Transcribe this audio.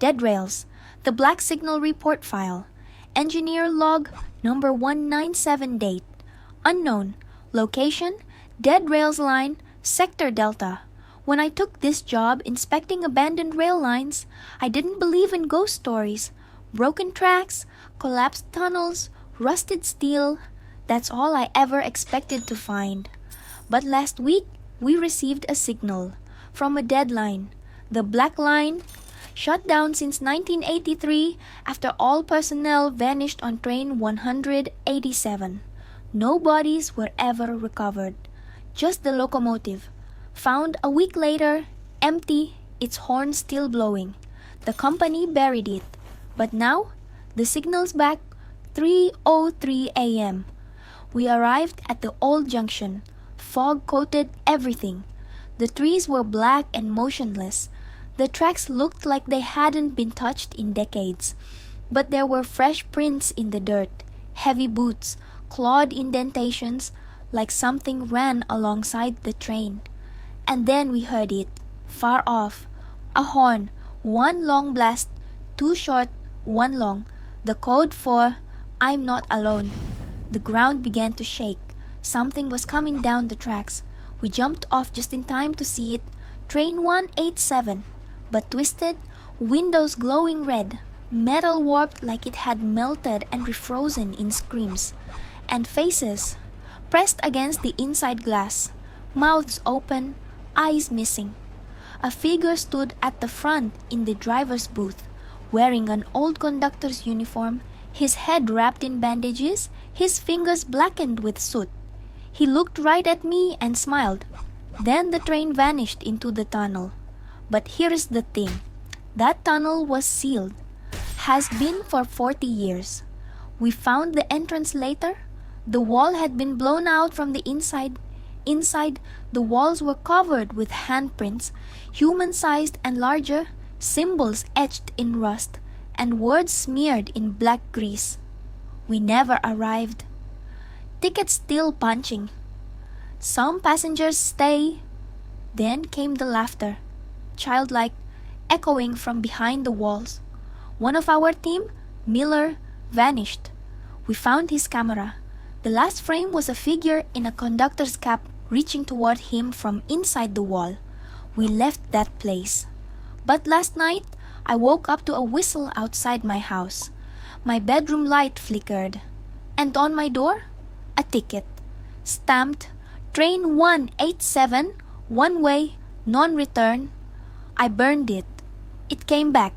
Dead rails. The black signal report file. Engineer log number 197 date. Unknown. Location, dead rails line, sector Delta. When I took this job inspecting abandoned rail lines, I didn't believe in ghost stories. Broken tracks, collapsed tunnels, rusted steel. That's all I ever expected to find. But last week, we received a signal from a dead line. The black line, shut down since 1983 after all personnel vanished on train 187. No bodies were ever recovered. Just the locomotive. Found a week later, empty, its horn still blowing. The company buried it. But now, the signal's back, 3:03 a.m. We arrived at the old junction. Fog coated everything. The trees were black and motionless. The tracks looked like they hadn't been touched in decades. But there were fresh prints in the dirt, heavy boots, clawed indentations, like something ran alongside the train. And then we heard it, far off. A horn, one long blast, two short, one long. The code for I'm not alone. The ground began to shake. Something was coming down the tracks. We jumped off just in time to see it. Train 187, but twisted, windows glowing red, metal warped like it had melted and refrozen in screams, and faces pressed against the inside glass, mouths open, eyes missing. A figure stood at the front in the driver's booth, wearing an old conductor's uniform, his head wrapped in bandages, his fingers blackened with soot. He looked right at me and smiled. Then the train vanished into the tunnel. But here's the thing. That tunnel was sealed. Has been for 40 years. We found the entrance later. The wall had been blown out from the inside. Inside, the walls were covered with handprints, human-sized and larger, symbols etched in rust, and words smeared in black grease. We never arrived. Tickets still punching. Some passengers stay. Then came the laughter, childlike, echoing from behind the walls. One of our team, Miller, vanished. We found his camera. The last frame was a figure in a conductor's cap reaching toward him from inside the wall. We left that place. But last night, I woke up to a whistle outside my house. My bedroom light flickered. And on my door, a ticket. Stamped, Train 187, one way, non-return. I burned it. It came back.